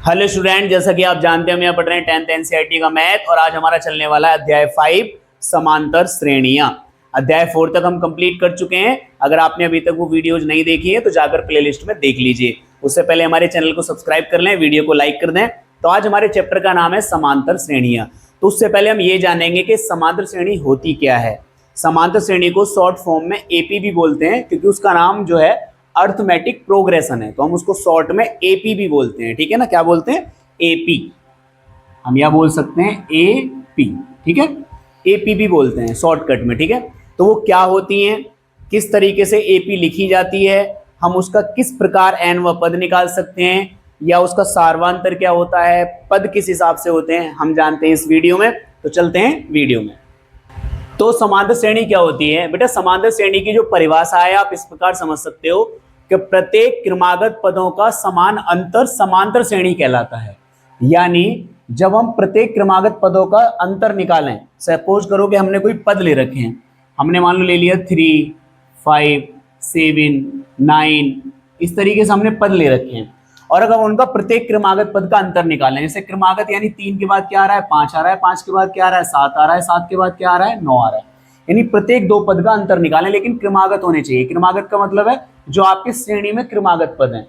Hello student, जैसा कि आप जानते हैं हम यहाँ पढ़ रहे हैं 10th एनसीईआरटी का मैथ और आज हमारा चलने वाला है अध्याय 5 समांतर श्रेणियां। अध्याय 4 तक हम कंप्लीट कर चुके हैं। अगर आपने अभी तक वो वीडियोज नहीं देखी है तो जाकर प्लेलिस्ट में देख लीजिए। उससे पहले हमारे चैनल को सब्सक्राइब कर लें, वीडियो को लाइक कर दें। तो आज हमारे चैप्टर का नाम है समांतर श्रेणियां। तो उससे पहले हम ये जानेंगे कि समांतर श्रेणी होती क्या है। समांतर श्रेणी को शॉर्ट फॉर्म में एपी भी बोलते हैं क्योंकि उसका नाम जो है अर्थमेटिक प्रोग्रेशन है, तो हम उसको शॉर्ट में एपी भी बोलते हैं। ठीक है ना, क्या बोलते हैं? एपी। हम यह बोल सकते हैं एपी, ठीक है, एपी भी बोलते हैं शॉर्टकट में। ठीक है, तो वो क्या होती हैं, किस तरीके से एपी लिखी जाती है, हम उसका किस प्रकार एन व पद निकाल सकते हैं, या उसका सार्वांतर क्या होता है, पद किस हिसाब से होते हैं, हम जानते हैं इस वीडियो में। तो चलते हैं वीडियो में। तो समांतर श्रेणी क्या होती है बेटा? समांतर श्रेणी की जो परिभाषा है आप इस प्रकार समझ सकते हो कि प्रत्येक क्रमागत पदों का समान अंतर समांतर श्रेणी कहलाता है। यानी जब हम प्रत्येक क्रमागत पदों का अंतर निकालें, सपोज करो कि हमने कोई पद ले रखे हैं, हमने मान लो ले लिया 3, 5, 7, 9, इस तरीके से हमने पद ले रखे हैं। और अगर उनका प्रत्येक क्रमागत पद का अंतर निकालें, जैसे क्रमागत यानी 3 के बाद क्या आ रहा है, 5 आ रहा है, 5 के बाद क्या आ रहा है, 7 आ रहा है, 7 के बाद क्या आ रहा है, 9 आ रहा है, यानी प्रत्येक 2 पद का अंतर निकालें, लेकिन क्रमागत होने चाहिए। क्रमागत का मतलब है जो आपके श्रेणी में क्रमागत पद हैं।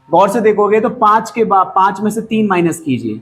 गौर से देखोगे तो 5 के बाद 5 में से 3 माइनस कीजिए,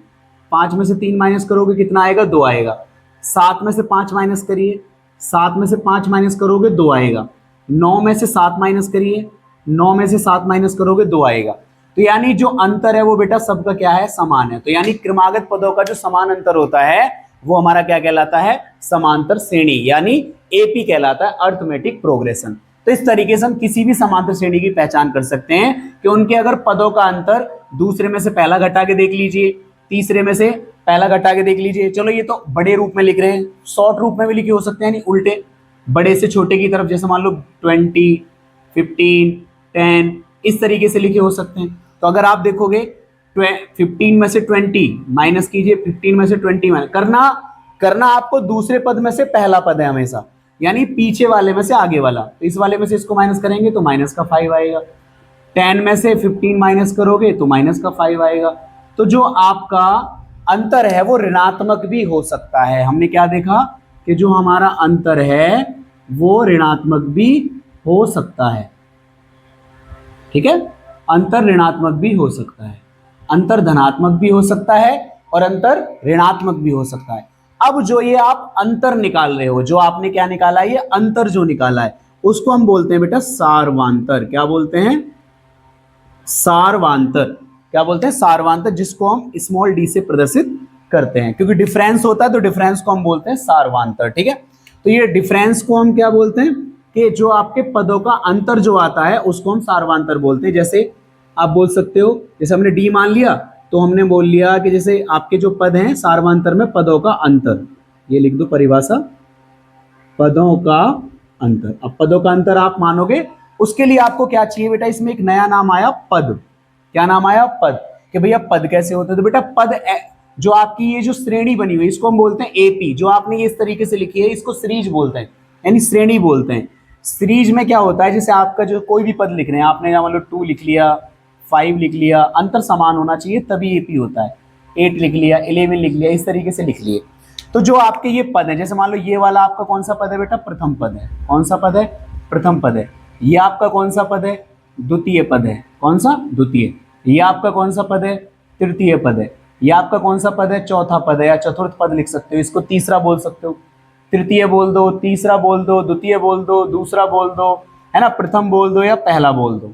5 में से 3 माइनस करोगे कितना आएगा, 2 आएगा। 7 में से 5 माइनस करिए, 7 में से 5 माइनस करोगे 2 आएगा। 9 में से 7 माइनस करिए, 9 में से 7 माइनस करोगे 2 आएगा। तो यानी जो अंतर है वो बेटा सबका क्या है, समान है। तो यानी क्रमागत पदों का जो समान अंतर होता है वो हमारा क्या कहलाता है, समांतर श्रेणी, यानी एपी कहलाता है, अर्थमेटिक प्रोग्रेशन। तो इस तरीके से हम किसी भी समांतर श्रेणी की पहचान कर सकते हैं कि उनके अगर पदों का अंतर दूसरे में से पहला घटा के देख लीजिए, तीसरे में से पहला घटा के देख लीजिए। चलो ये तो बड़े रूप में लिख रहे हैं, शॉर्ट रूप में भी लिखे हो सकते हैं, यानी उल्टे बड़े से छोटे की तरफ, जैसे मान लो 20, 15, 10 इस तरीके से लिखे हो सकते हैं। तो अगर आप देखोगे 15 में से 20 माइनस कीजिए, 15 में से 20 माइनस करना आपको दूसरे पद में से पहला पद है हमेशा, यानी पीछे वाले में से आगे वाला। तो इस वाले में से इसको माइनस करेंगे तो माइनस का 5 आएगा। 10 में से 15 माइनस करोगे तो माइनस का 5 आएगा। तो जो आपका अंतर है वो ऋणात्मक भी हो सकता है। हमने क्या देखा कि जो हमारा अंतर है वो ऋणात्मक भी हो सकता है। ठीक है, अंतर ऋणात्मक भी हो सकता है, अंतर धनात्मक भी हो सकता है और अंतर ऋणात्मक भी हो सकता है। अब जो ये आप अंतर निकाल रहे हो, जो आपने क्या निकाला है, ये अंतर जो निकाला है उसको हम बोलते हैं बेटा सार्वांतर। क्या बोलते हैं? सार्वांतर। क्या बोलते हैं? सार्वांतर, जिसको हम स्मॉल डी से प्रदर्शित करते हैं, क्योंकि डिफरेंस होता है तो डिफरेंस को हम बोलते हैं सार्वांतर। ठीक है, तो ये डिफरेंस को हम क्या बोलते हैं कि जो आपके पदों का अंतर जो आता है उसको हम सार्वांतर बोलते हैं। जैसे आप बोल सकते हो, जैसे हमने डी मान लिया तो हमने बोल लिया कि जैसे आपके जो पद हैं सार्वांतर में पदों का अंतर, ये लिख दो परिभाषा, पदों का अंतर। अब पदों का अंतर आप मानोगे, उसके लिए आपको क्या चाहिए बेटा, इसमें एक नया नाम आया पद। क्या नाम आया? पद। कि भैया पद कैसे होते हैं? तो बेटा पद जो आपकी ये जो श्रेणी बनी हुई इसको हम बोलते हैं एपी। जो आपने ये इस तरीके से लिखी है इसको सीरीज बोलते हैं, यानी श्रेणी बोलते हैं। सीरीज में क्या होता है, जैसे आपका जो कोई भी पद लिख रहे हैं, आपने मान लो 2 लिख लिया, 5 लिख लिया, अंतर समान होना चाहिए तभी एपी होता है। 8 लिख लिया, 11 लिख लिया, इस तरीके से लिख लिए। तो जो आपके ये पद है, जैसे मान लो ये वाला आपका कौन सा पद है बेटा, प्रथम पद है। कौन सा पद है? प्रथम पद है। ये आपका कौन सा पद है? द्वितीय पद है। कौन सा? द्वितीय। ये आपका कौन सा पद है? तृतीय पद है। ये आपका कौन सा पद है? चौथा पद है, या चतुर्थ पद लिख सकते हो, इसको तीसरा बोल सकते हो। तृतीय बोल दो, तीसरा बोल दो, द्वितीय बोल दो, दूसरा बोल दो, है ना, प्रथम बोल दो या पहला बोल दो।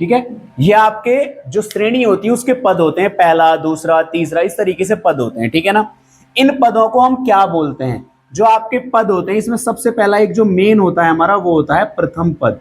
ठीक है, ये आपके जो श्रेणी होती है उसके पद होते हैं, पहला, दूसरा, तीसरा, इस तरीके से पद होते हैं। ठीक है ना, इन पदों को हम क्या बोलते हैं? जो आपके पद होते हैं इसमें सबसे पहला एक जो मेन होता है हमारा वो होता है प्रथम पद,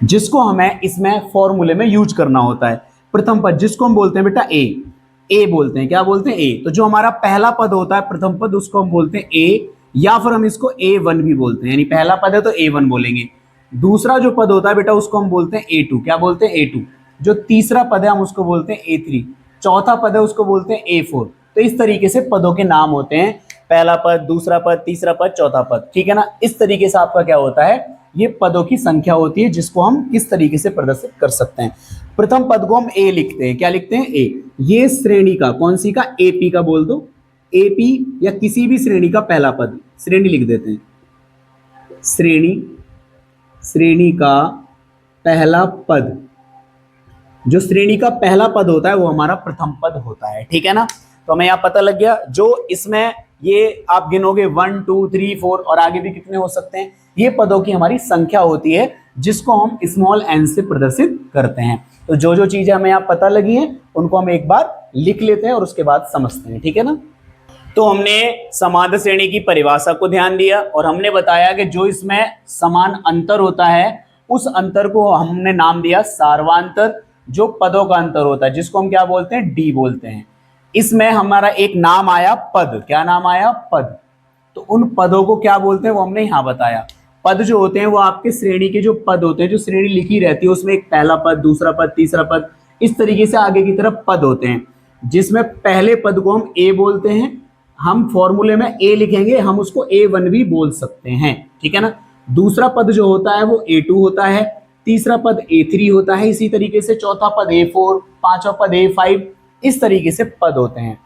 जिसको हमें इसमें फॉर्मूले में यूज करना होता है। प्रथम पद जिसको हम बोलते हैं बेटा ए बोलते हैं। क्या बोलते हैं? ए। तो जो हमारा पहला पद होता है प्रथम पद उसको हम बोलते हैं ए, या फिर हम इसको A1 भी बोलते हैं, यानी पहला पद है तो A1 बोलेंगे। दूसरा जो पद होता है बेटा उसको हम बोलते हैं A2। क्या बोलते हैं? A2। जो तीसरा पद है हम उसको बोलते हैं A3। चौथा पद है उसको बोलते हैं A4। तो इस तरीके से पदों के नाम होते हैं, पहला पद, दूसरा पद, तीसरा पद, चौथा पद। ठीक है ना, इस तरीके से आपका क्या होता है, ये पदों की संख्या होती है जिसको हम किस तरीके से प्रदर्शित कर सकते हैं। प्रथम पद को हम ए लिखते हैं। क्या लिखते हैं? ए। ये श्रेणी का, कौन सी का, एपी का बोल दो, एपी या किसी भी श्रेणी का पहला पद, श्रेणी लिख देते हैं, श्रेणी का पहला पद, जो श्रेणी का पहला पद होता है वो हमारा प्रथम पद होता है, ठीक है ना। तो हमें यहाँ पता लग गया, जो इसमें ये आप गिनोगे 1 2 3 4 और आगे भी कितने हो सकते हैं, ये पदों की हमारी संख्या होती है जिसको हम स्मॉल n से प्रदर्शित करते हैं। तो जो जो चीजें हमें यहाँ पता लगी हैं उनको हम एक बार लिख लेते हैं और उसके बाद समझते हैं, ठीक है ना। तो हमने समांतर श्रेणी की परिभाषा को ध्यान दिया और हमने बताया कि जो इसमें समान अंतर होता है उस अंतर को हमने नाम दिया सार्वांतर, जो पदों का अंतर होता है जिसको हम क्या बोलते हैं, डी बोलते हैं। इसमें हमारा एक नाम आया पद, क्या नाम आया, पद। तो उन पदों को क्या बोलते हैं वो हमने यहां बताया। पद जो होते हैं वो आपके श्रेणी के जो पद होते हैं, जो श्रेणी लिखी रहती है उसमें एक पहला पद, दूसरा पद, तीसरा पद, इस तरीके से आगे की तरफ पद होते हैं, जिसमें पहले पद को हम ए बोलते हैं। हम फॉर्मूले में ए लिखेंगे, हम उसको A1 भी बोल सकते हैं, ठीक है ना। दूसरा पद जो होता है वो A2 होता है, तीसरा पद A3 होता है, इसी तरीके से चौथा पद A4, पांचवा पद A5, इस तरीके से पद होते हैं।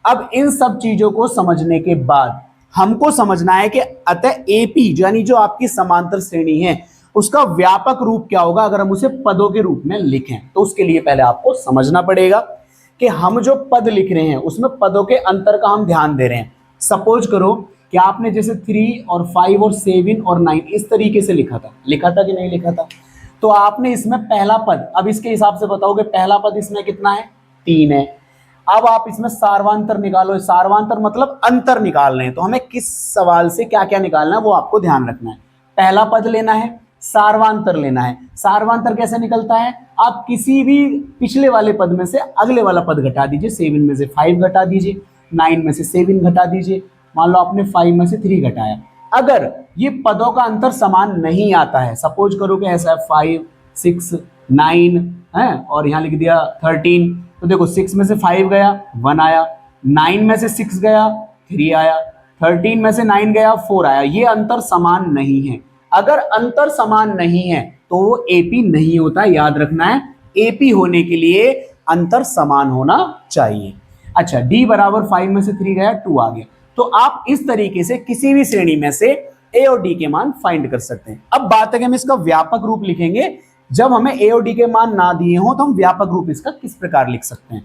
अब इन सब चीजों को समझने के बाद हमको समझना है कि अतः एपी यानी जो आपकी समांतर श्रेणी है उसका व्यापक रूप क्या होगा अगर हम उसे पदों के रूप में लिखें। तो उसके लिए पहले आपको समझना पड़ेगा कि हम जो पद लिख रहे हैं उसमें पदों के अंतर का हम ध्यान दे रहे हैं। सपोज करो कि आपने जैसे 3 और 5 और 7 और 9 इस तरीके से लिखा था कि नहीं लिखा था, तो आपने इसमें पहला पद, अब इसके हिसाब से बताओगे पहला पद इसमें कितना है, 3 है। अब आप इसमें सार्वांतर निकालो, सार्वांतर मतलब अंतर निकाल रहे हैं, तो हमें किस सवाल से क्या क्या निकालना है वो आपको ध्यान रखना है। पहला पद लेना है, सार्वांतर लेना है। सार्वांतर कैसे निकलता है, आप किसी भी पिछले वाले पद में से अगले वाला पद घटा दीजिए, 7 में से 5 घटा दीजिए, 9 में से 7 घटा दीजिए, मान लो आपने 5 में से 3 घटाया। अगर ये पदों का अंतर समान नहीं आता है, सपोज करो कि ऐसा है 5 6 9 है और यहाँ लिख दिया 13, तो देखो 6 में से 5 गया 1 आया, 9 में से 6 गया 3 आया, 13 में से 9 गया 4 आया। ये अंतर समान नहीं है। अगर अंतर समान नहीं है तो वो एपी नहीं होता, याद रखना है। एपी होने के लिए अंतर समान होना चाहिए। अच्छा, डी बराबर 5 में से 3 गया 2 आ गया। तो आप इस तरीके से किसी भी श्रेणी में से ए और डी के मान फाइंड कर सकते हैं। अब बात है कि हम इसका व्यापक रूप लिखेंगे। जब हमें ए और डी के मान ना दिए हों तो हम व्यापक रूप इसका किस प्रकार लिख सकते हैं।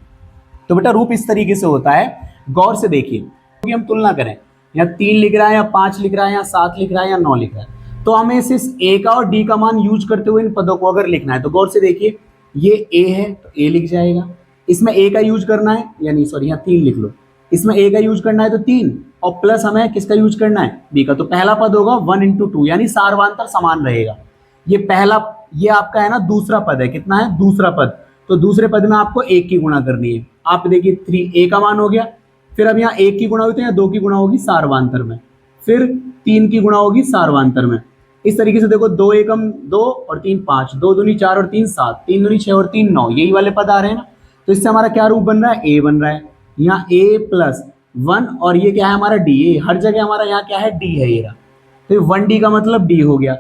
तो बेटा रूप इस तरीके से होता है, गौर से देखिए, क्योंकि हम तुलना करें, या 3 लिख रहा है या 5 लिख रहा है या 7 लिख रहा है या 9 लिख रहा है, तो हमें सिर्फ ए का और डी का मान यूज करते हुए इन पदों को अगर लिखना है तो गौर से देखिए, ये ए है तो ए लिख जाएगा, इसमें ए का यूज करना है, यानी सॉरी यहाँ 3 लिख लो, इसमें ए का यूज करना है तो 3 और प्लस हमें किसका यूज करना है, बी का। तो पहला पद होगा 1 × 2 यानी सार्वांतर समान रहेगा। ये पहला, ये आपका है ना दूसरा पद है, कितना है दूसरा पद, तो दूसरे पद में आपको 1 की गुणा करनी है। आप देखिए 3 ए का मान हो गया, फिर अब यहाँ 1 की गुणा होती है या 2 की गुणा होगी सार्वांतर में, फिर 3 की गुणा होगी सार्वांतर में। इस तरीके से देखो 2 एकम 2 और 3 5, 2 दूनी 4 और 3 7, 3 दूनी 6 और 3 9, यही वाले पद आ रहे हैं ना। तो इससे हमारा क्या रूप बन रहा है, ए बन रहा है। यहाँ a+1 और ये क्या है हमारा डी, हर जगह हमारा यहाँ क्या है डी है, ये रहा। तो 1d का मतलब डी हो गया,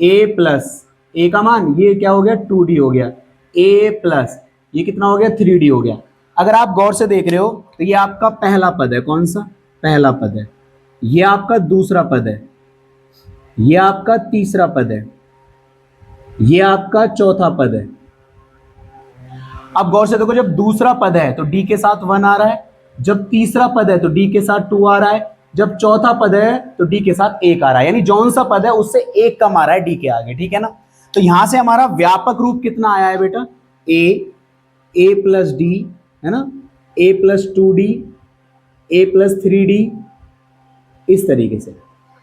a+ का मान ये क्या हो गया 2d हो गया, a+ ये कितना हो गया 3d हो गया। अगर आप गौर से देख रहे हो तो ये आपका पहला पद है, कौन सा पहला पद है, ये आपका दूसरा पद है, ये आपका तीसरा पद है, ये आपका चौथा पद है। अब गौर से देखो, जब दूसरा पद है तो डी के साथ 1 आ रहा है, जब तीसरा पद है तो डी के साथ 2 आ रहा है, जब चौथा पद है तो डी के साथ 1 आ रहा है, यानी जौन सा पद है उससे 1 कम आ रहा है डी के आगे, ठीक है ना। तो यहां से हमारा व्यापक रूप कितना आया है बेटा, a+d है ना, a+2d, a+3d, इस तरीके से।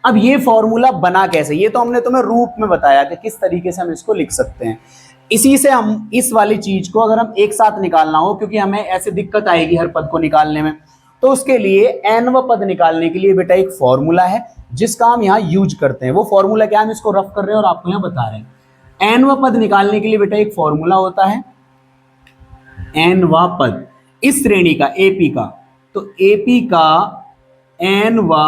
अब ये फॉर्मूला बना कैसे, ये तो हमने तुम्हें रूप में बताया कि किस तरीके से हम इसको लिख सकते हैं। इसी से हम इस वाली चीज को अगर हम एक साथ निकालना हो, क्योंकि हमें ऐसे दिक्कत आएगी हर पद को निकालने में, तो उसके लिए nव पद निकालने के लिए बेटा एक फॉर्मूला है जिसका हम यहाँ यूज करते हैं। वो फॉर्मूला क्या, हम इसको रफ कर रहे हैं और आपको यहाँ बता रहे हैं। nव पद निकालने के लिए बेटा एक फॉर्मूला होता है, nवा पद इस श्रेणी का एपी का, तो एपी का nवा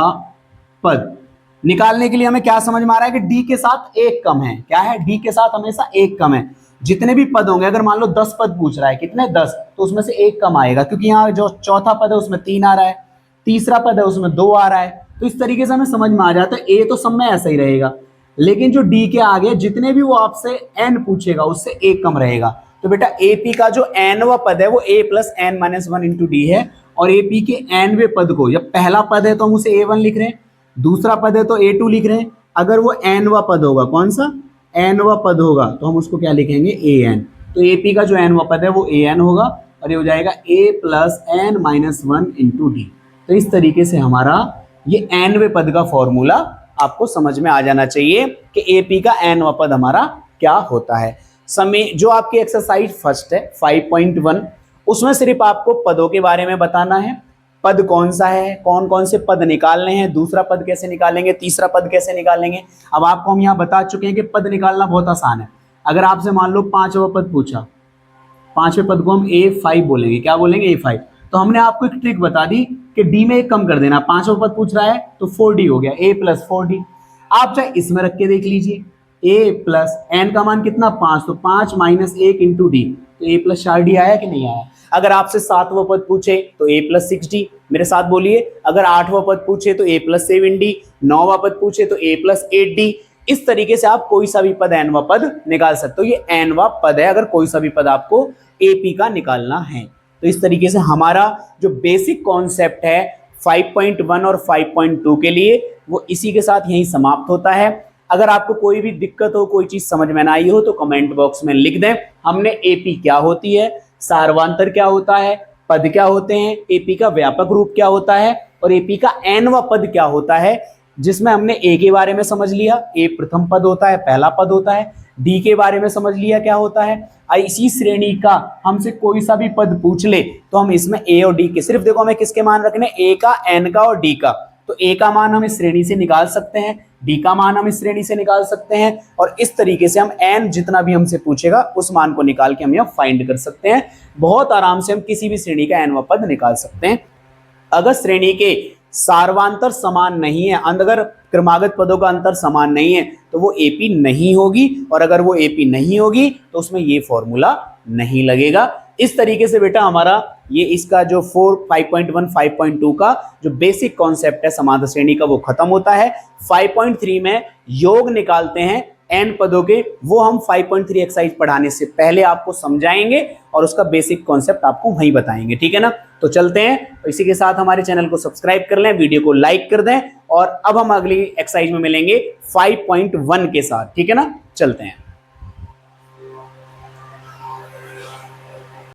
पद निकालने के लिए हमें क्या समझ में आ रहा है कि डी के साथ 1 कम है, क्या है डी के साथ हमेशा 1 कम है। जितने भी पद होंगे, अगर मान लो 10 पद पूछ रहा है, कितने 10, तो उसमें से एक कम आएगा, क्योंकि यहाँ जो चौथा पद है उसमें 3 आ रहा है, तीसरा पद है उसमें 2 आ रहा है। तो इस तरीके से हमें समझ में आ जाता है ए तो सब में ऐसा ही रहेगा, लेकिन जो डी के आगे जितने भी वो आपसे एन पूछेगा उससे एक कम रहेगा। तो बेटा एपी का जो एनवा पद है वो a plus n minus 1 into d है, और एपी के एनवे पद को, जब पहला पद है तो हम उसे ए1 लिख रहे हैं, दूसरा पद है तो ए2 लिख रहे हैं, अगर वो एनवा पद होगा, कौन सा एनवा पद होगा, तो हम उसको क्या लिखेंगे ए एन। तो एपी का जो एनवा पद है वो ए एन होगा, और ये हो जाएगा a plus n minus 1 into d. तो इस तरीके से हमारा ये एनवे पद का फॉर्मूला आपको समझ में आ जाना चाहिए कि एपी का एनवा पद हमारा क्या होता है। समय जो आपकी एक्सरसाइज फर्स्ट है 5.1, उसमें सिर्फ आपको पदों के बारे में बताना है, पद कौन सा है, कौन कौन से पद निकालने हैं, दूसरा पद कैसे निकालेंगे, तीसरा पद कैसे निकालेंगे। अब आपको हम यहाँ बता चुके हैं कि पद निकालना बहुत आसान है। अगर आपसे मान लो 5वां पद पूछा, 5वें पद को हम A5 बोलेंगे, क्या बोलेंगे A5, तो हमने आपको एक ट्रिक बता दी कि डी में एक कम कर देना, 5वां पद पूछ रहा है तो 4D हो गया, A प्लस 4D। आप चाहे इसमें रख के देख लीजिए, A प्लस एन का मान कितना 5, तो 5 माइनस 1 इंटू डी, तो A प्लस 4D आया कि नहीं आया। अगर आपसे 7वां पद पूछे तो A प्लस 6D, मेरे साथ बोलिए। अगर 8वां पद पूछे तो A प्लस 7D, 9वां पद पूछे तो A प्लस 8D। इस तरीके से आप कोई सा भी पद एनवा पद निकाल सकते हो, ये एनवा पद है अगर कोई सा भी पद आपको एपी का निकालना है। तो इस तरीके से हमारा जो बेसिक कॉन्सेप्ट है 5.1 और 5.2 के लिए वो इसी के साथ यहीं समाप्त होता है। अगर आपको कोई भी दिक्कत हो, कोई चीज समझ में ना आई हो, तो कमेंट बॉक्स में लिख दें। हमने एपी क्या होती है, सार्वधातुक क्या होता है, पद क्या होते हैं, एपी का व्यापक रूप क्या होता है, और एपी का एनवा पद क्या होता है, जिसमें हमने ए के बारे में समझ लिया, ए प्रथम पद होता है, पहला पद होता है। डी के बारे में समझ लिया क्या होता है। इसी श्रेणी का हमसे कोई सा भी पद पूछ ले तो हम इसमें ए और डी के, सिर्फ देखो हमें किसके मान रखने, ए का, एन का और डी का। तो ए का मान हम इस श्रेणी से निकाल सकते हैं, डी का मान हम इस श्रेणी से निकाल सकते हैं, और इस तरीके से हम एन जितना भी हमसे पूछेगा उस मान को निकाल के हम यह फाइंड कर सकते हैं। बहुत आराम से हम किसी भी श्रेणी का एनवा पद निकाल सकते हैं। अगर श्रेणी के सार्वांतर समान नहीं है, अगर क्रमागत पदों का अंतर समान नहीं है, तो वो एपी नहीं होगी, और अगर वो एपी नहीं होगी तो उसमें ये फॉर्मूला नहीं लगेगा। इस तरीके से बेटा हमारा ये इसका जो 5.1 5.2 का जो बेसिक कॉन्सेप्ट है समांतर श्रेणी का वो खत्म होता है। 5.3 में योग निकालते हैं एन पदों के, वो हम 5.3 एक्सरसाइज पढ़ाने से पहले आपको समझाएंगे और उसका बेसिक कॉन्सेप्ट आपको वहीं बताएंगे, ठीक है ना। तो चलते हैं, तो इसी के साथ हमारे चैनल को सब्सक्राइब कर लें, वीडियो को लाइक कर दें, और अब हम अगली एक्सरसाइज में मिलेंगे 5.1 के साथ, ठीक है ना। चलते हैं।